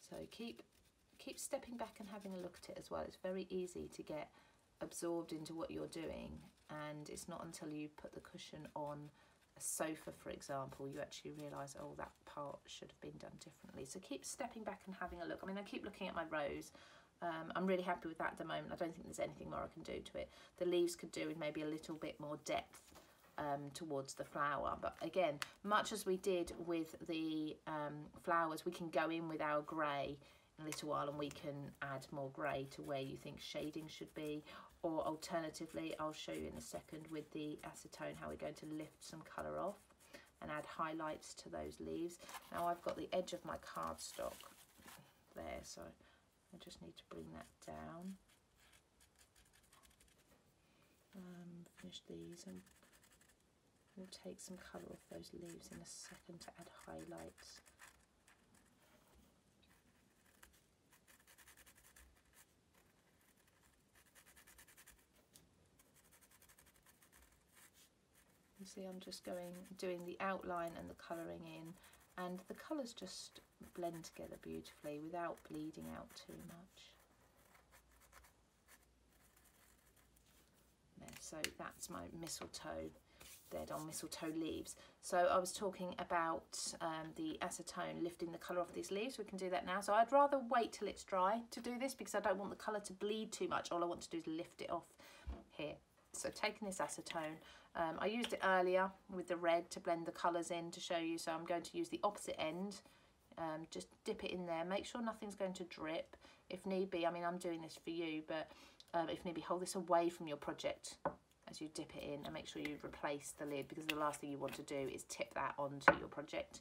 Speaker 1: So keep stepping back and having a look at it as well. It's very easy to get absorbed into what you're doing, and it's not until you put the cushion on a sofa, for example, you actually realise, oh, that part should have been done differently. So keep stepping back and having a look. I mean, I keep looking at my rose. I'm really happy with that at the moment. I don't think there's anything more I can do to it. The leaves could do with maybe a little bit more depth towards the flower, but again, much as we did with the flowers, we can go in with our grey in a little while and we can add more grey to where you think shading should be, or alternatively, I'll show you in a second with the acetone how we're going to lift some colour off and add highlights to those leaves. Now I've got the edge of my cardstock there, so I just need to bring that down. Finish these, and we'll take some colour off those leaves in a second to add highlights. You see, I'm just doing the outline and the colouring in, and the colours just blend together beautifully without bleeding out too much. There, so that's my mistletoe, dead on mistletoe leaves. So I was talking about the acetone lifting the colour off these leaves. We can do that now. So I'd rather wait till it's dry to do this because I don't want the colour to bleed too much. All I want to do is lift it off here. So taking this acetone, I used it earlier with the red to blend the colours in to show you, so I'm going to use the opposite end. Just dip it in there, make sure nothing's going to drip. If need be, I mean, I'm doing this for you, but if need be, hold this away from your project as you dip it in, and make sure you replace the lid, because the last thing you want to do is tip that onto your project.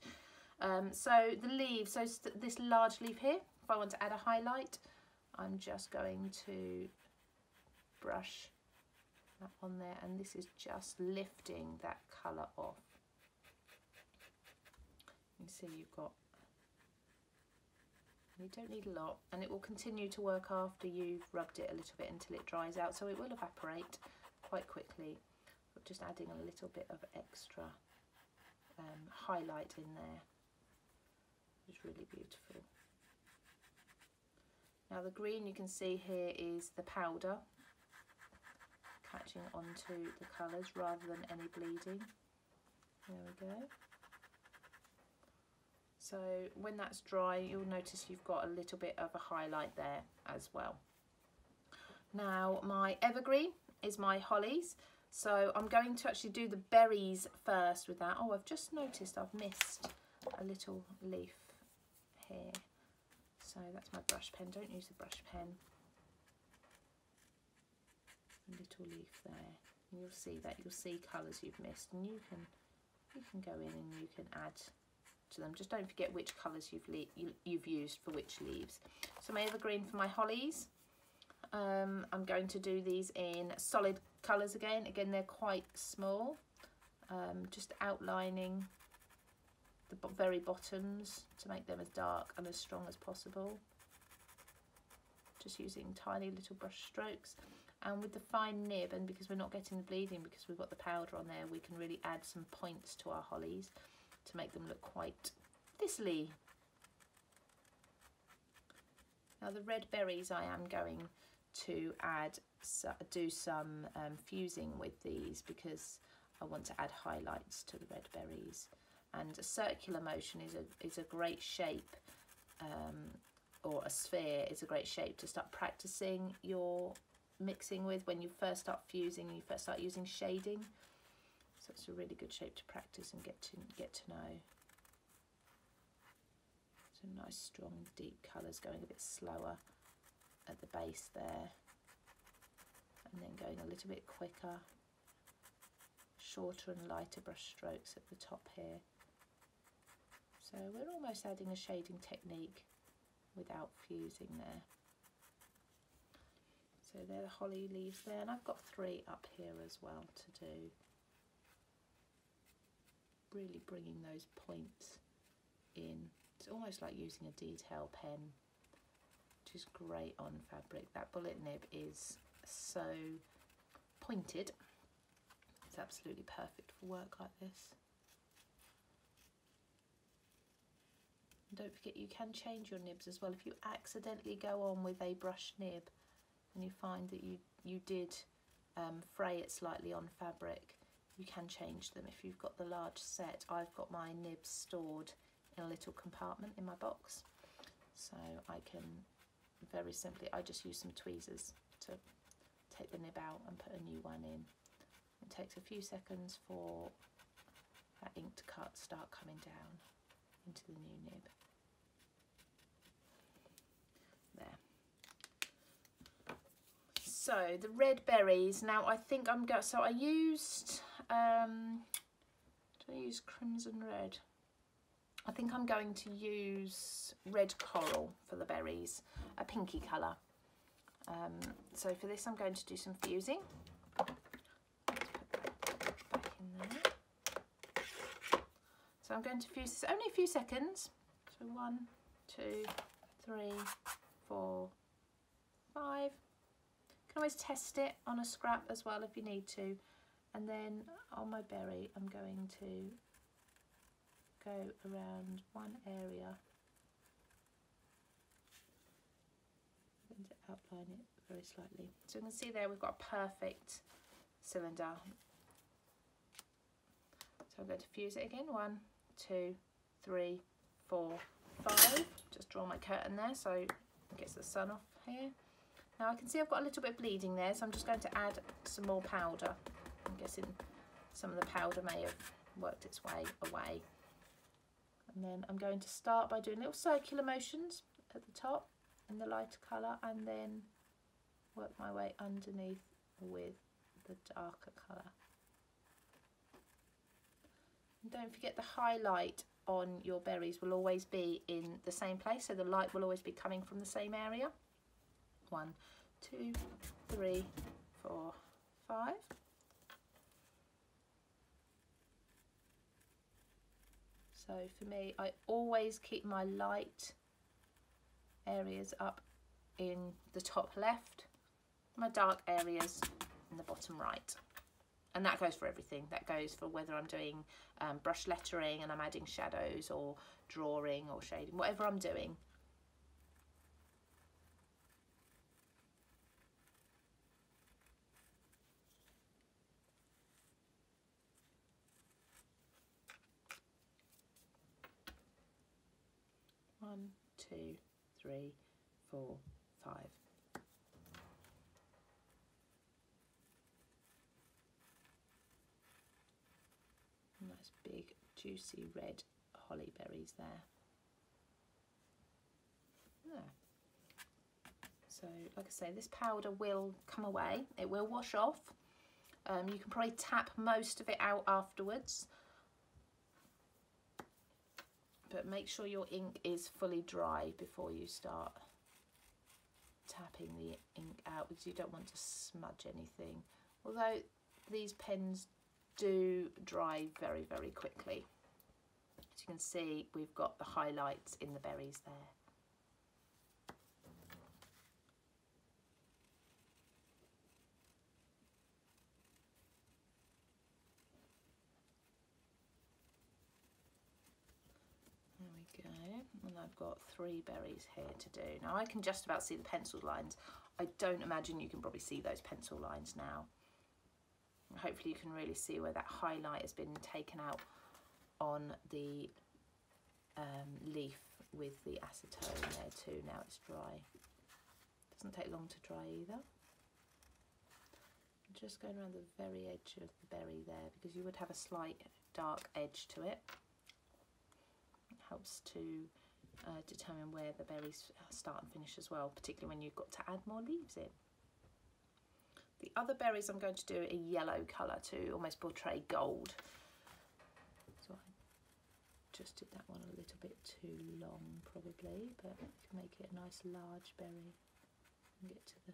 Speaker 1: So the leaves, so this large leaf here, if I want to add a highlight, I'm just going to brush that on there, and this is just lifting that colour off. You see you've got, you don't need a lot, and it will continue to work after you've rubbed it a little bit until it dries out, so it will evaporate quite quickly, but just adding a little bit of extra highlight in there is really beautiful. Now the green you can see here is the powder catching onto the colours rather than any bleeding. There we go. So when that's dry, you'll notice you've got a little bit of a highlight there as well. Now my evergreen is my hollies, so I'm going to actually do the berries first with that. Oh, I've just noticed I've missed a little leaf here, so that's my brush pen. Don't use the brush pen. Little leaf there, and you'll see that, you'll see colours you've missed, and you can go in and you can add to them. Just don't forget which colours you've used for which leaves. So my evergreen for my hollies, I'm going to do these in solid colours again. They're quite small, just outlining the very bottoms to make them as dark and as strong as possible, just using tiny little brush strokes. And with the fine nib, and because we're not getting the bleeding because we've got the powder on there, we can really add some points to our hollies to make them look quite thistly. Now the red berries, I am going to do some fusing with these because I want to add highlights to the red berries. And a circular motion is a great shape, or a sphere is a great shape to start practicing your mixing with when you first start fusing and you first start using shading. So it's a really good shape to practice and get to know. So nice strong deep colours, going a bit slower at the base there, and then going a little bit quicker, shorter and lighter brush strokes at the top here. So we're almost adding a shading technique without fusing there. So they're the holly leaves there, and I've got 3 up here as well to do. Really bringing those points in. It's almost like using a detail pen which is great on fabric. That bullet nib is so pointed. It's absolutely perfect for work like this. And don't forget, you can change your nibs as well. If you accidentally go on with a brush nib and you find that you did fray it slightly on fabric, you can change them. If you've got the large set, I've got my nibs stored in a little compartment in my box, so I can very simply, I just use some tweezers to take the nib out and put a new one in. It takes a few seconds for that ink to start coming down into the new nib. There. So the red berries, now I think I'm going, so I used, did I use crimson red? I think I'm going to use red coral for the berries, a pinky colour. So for this I'm going to do some fusing. Let's put that back in there. So I'm going to fuse this only a few seconds. So 1, 2, 3, 4, 5. You can always test it on a scrap as well if you need to. And then on my berry I'm going to go around one area. I'm going to outline it very slightly. So you can see there we've got a perfect cylinder. So I'm going to fuse it again. 1, 2, 3, 4, 5. Just draw my curtain there so it gets the sun off here. Now I can see I've got a little bit of bleeding there, so I'm just going to add some more powder. I'm guessing some of the powder may have worked its way away. And then I'm going to start by doing little circular motions at the top in the lighter colour, and then work my way underneath with the darker colour. And don't forget, the highlight on your berries will always be in the same place, so the light will always be coming from the same area. 1, 2, 3, 4, 5. So for me, I always keep my light areas up in the top left, my dark areas in the bottom right. And that goes for everything. That goes for whether I'm doing brush lettering and I'm adding shadows, or drawing or shading, whatever I'm doing. One, 2, 3, 4, 5. Nice big juicy red holly berries there. Yeah. So like I say, this powder will come away, it will wash off. You can probably tap most of it out afterwards, but make sure your ink is fully dry before you start tapping the ink out, because you don't want to smudge anything. Although these pens do dry very, very quickly. As you can see, we've got the highlights in the berries there. There we go, and I've got 3 berries here to do. Now I can just about see the pencil lines. I don't imagine you can probably see those pencil lines now. Hopefully you can really see where that highlight has been taken out on the leaf with the acetone there too. Now it's dry. Doesn't take long to dry either. I'm just going around the very edge of the berry there, because you would have a slight dark edge to it. It helps to determine where the berries start and finish as well, particularly when you've got to add more leaves in. The other berries I'm going to do a yellow colour to almost portray gold. So I just did that one a little bit too long probably, but I can make it a nice large berry and get to the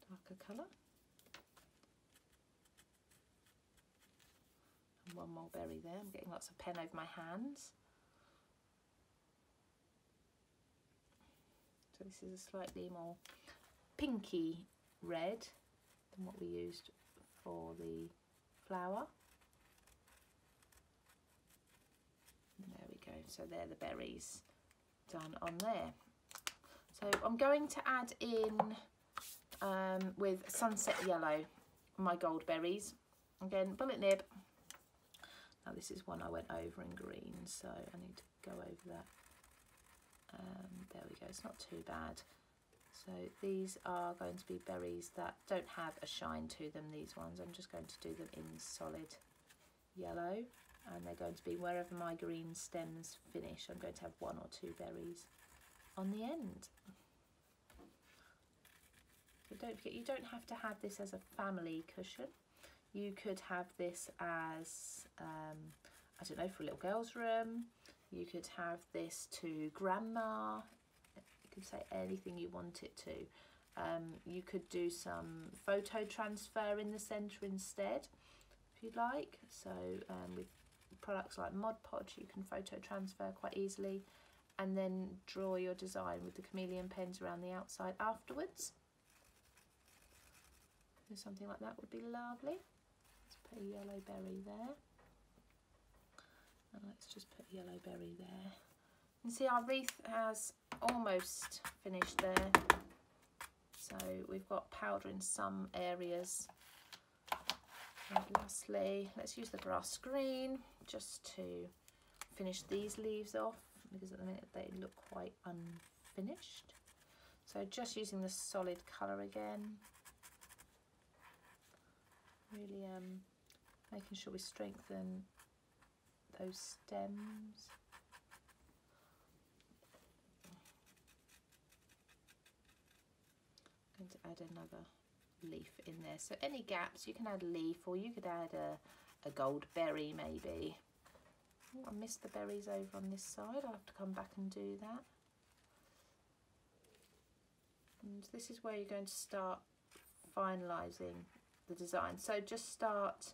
Speaker 1: darker colour. And one more berry there. I'm getting lots of pen over my hands. So this is a slightly more pinky red than what we used for the flower. There we go, so they're the berries done on there. So I'm going to add in with sunset yellow my gold berries. Again, bullet nib. Now this is one I went over in green, so I need to go over that. There we go, it's not too bad. So these are going to be berries that don't have a shine to them, these ones. I'm just going to do them in solid yellow, and they're going to be wherever my green stems finish. I'm going to have 1 or 2 berries on the end. So don't forget, you don't have to have this as a family cushion. You could have this as, I don't know, for a little girl's room. You could have this to grandma. You could say anything you want it to. You could do some photo transfer in the centre instead, if you'd like. So with products like Mod Podge, you can photo transfer quite easily, and then draw your design with the Chameleon pens around the outside afterwards. So something like that would be lovely. Let's put a yellow berry there. And let's just put a yellow berry there. You see our wreath has almost finished there. So we've got powder in some areas. And lastly, let's use the grass green just to finish these leaves off, because at the minute they look quite unfinished. So just using the solid colour again. Really making sure we strengthen those stems. I'm going to add another leaf in there. So any gaps, you can add a leaf, or you could add a gold berry maybe. Oh, I missed the berries over on this side. I'll have to come back and do that. And this is where you're going to start finalising the design. So just start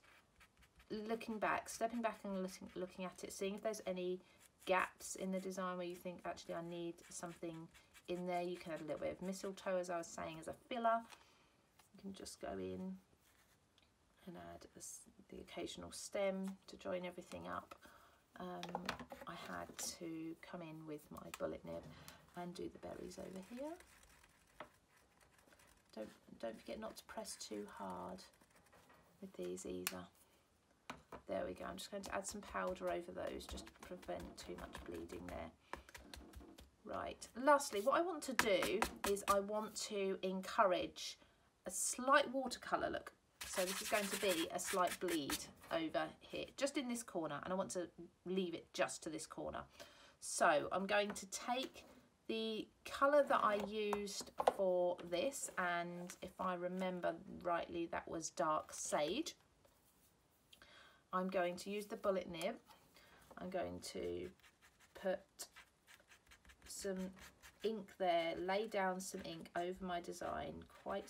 Speaker 1: looking back, stepping back and looking at it, seeing if there's any gaps in the design where you think, actually I need something in there. You can add a little bit of mistletoe, as I was saying, as a filler. You can just go in and add the occasional stem to join everything up. I had to come in with my bullet nib and do the berries over here. Don't forget not to press too hard with these either. There we go. I'm just going to add some powder over those just to prevent too much bleeding there. Right, lastly, what I want to do is I want to encourage a slight watercolour look. So this is going to be a slight bleed over here, just in this corner, and I want to leave it just to this corner. So I'm going to take the colour that I used for this, and if I remember rightly, that was dark sage. I'm going to use the bullet nib. I'm going to put some ink there, lay down some ink over my design, quite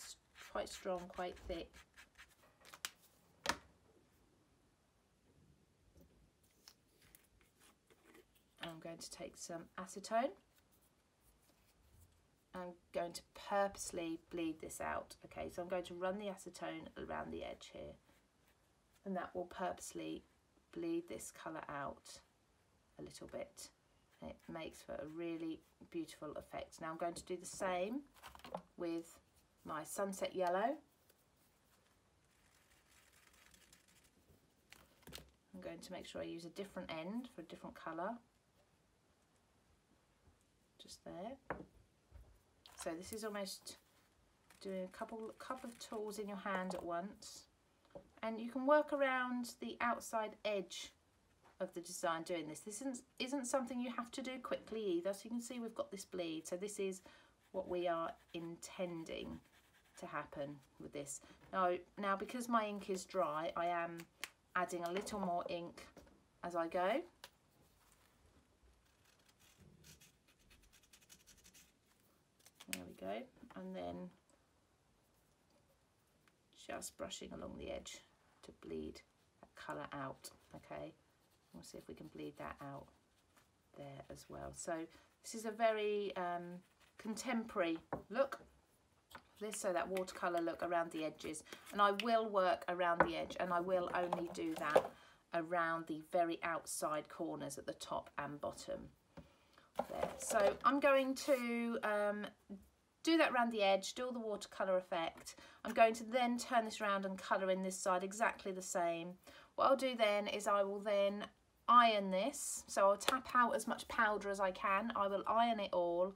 Speaker 1: strong, quite thick. I'm going to take some acetone. I'm going to purposely bleed this out. Okay, so I'm going to run the acetone around the edge here, and that will purposely bleed this colour out a little bit. It makes for a really beautiful effect. Now I'm going to do the same with my sunset yellow. I'm going to make sure I use a different end for a different colour. Just there. So this is almost doing a couple of tools in your hand at once, and you can work around the outside edge of the design doing this. This isn't something you have to do quickly either. So you can see we've got this bleed. So this is what we are intending to happen with this. Now because my ink is dry, I am adding a little more ink as I go. There we go, and then just brushing along the edge to bleed that colour out. Okay, we'll see if we can bleed that out there as well. So this is a very contemporary look. This, so that watercolour look around the edges, and I will work around the edge, and I will only do that around the very outside corners at the top and bottom there. So I'm going to do that around the edge, do all the watercolour effect. I'm going to then turn this around and colour in this side exactly the same. What I'll do then is I will then iron this, so I'll tap out as much powder as I can. I will iron it all.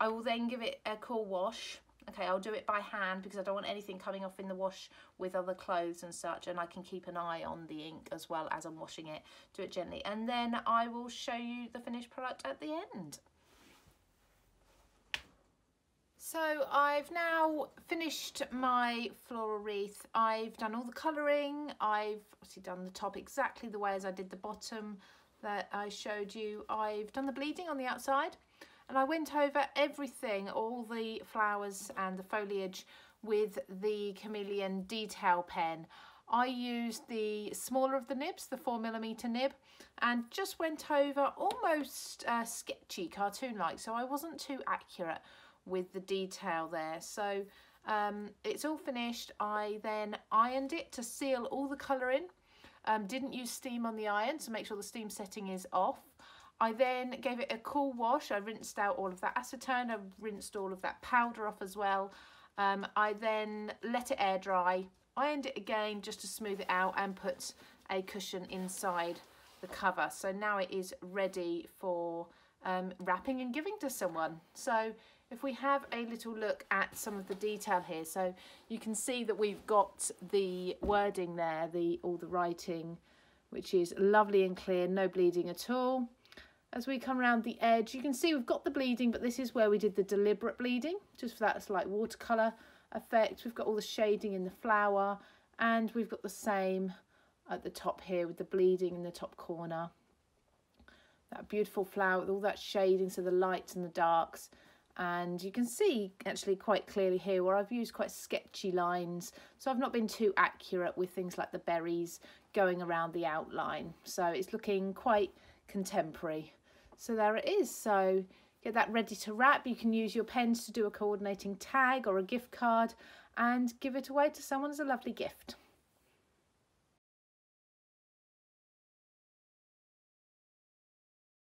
Speaker 1: I will then give it a cool wash. Okay, I'll do it by hand because I don't want anything coming off in the wash with other clothes and such, and I can keep an eye on the ink as well as I'm washing it. Do it gently, and then I will show you the finished product at the end. So I've now finished my floral wreath. I've done all the colouring. I've obviously done the top exactly the way as I did the bottom that I showed you. I've done the bleeding on the outside. And I went over everything, all the flowers and the foliage, with the Chameleon detail pen. I used the smaller of the nibs, the 4mm nib, and just went over almost sketchy, cartoon-like, so I wasn't too accurate with the detail there. So it's all finished. I then ironed it to seal all the colour in. Didn't use steam on the iron, so make sure the steam setting is off. I then gave it a cool wash. I rinsed out all of that acetone. I rinsed all of that powder off as well. I then let it air dry, ironed it again just to smooth it out, and put a cushion inside the cover. So now it is ready for wrapping and giving to someone. So if we have a little look at some of the detail here, so you can see that we've got the wording there, all the writing, which is lovely and clear, no bleeding at all. As we come around the edge, you can see we've got the bleeding, but this is where we did the deliberate bleeding, just for that slight watercolour effect. We've got all the shading in the flower, and we've got the same at the top here with the bleeding in the top corner. That beautiful flower with all that shading, so the lights and the darks. And you can see actually quite clearly here where I've used quite sketchy lines, so I've not been too accurate with things like the berries going around the outline. So it's looking quite contemporary. So there it is. So get that ready to wrap. You can use your pens to do a coordinating tag or a gift card and give it away to someone as a lovely gift.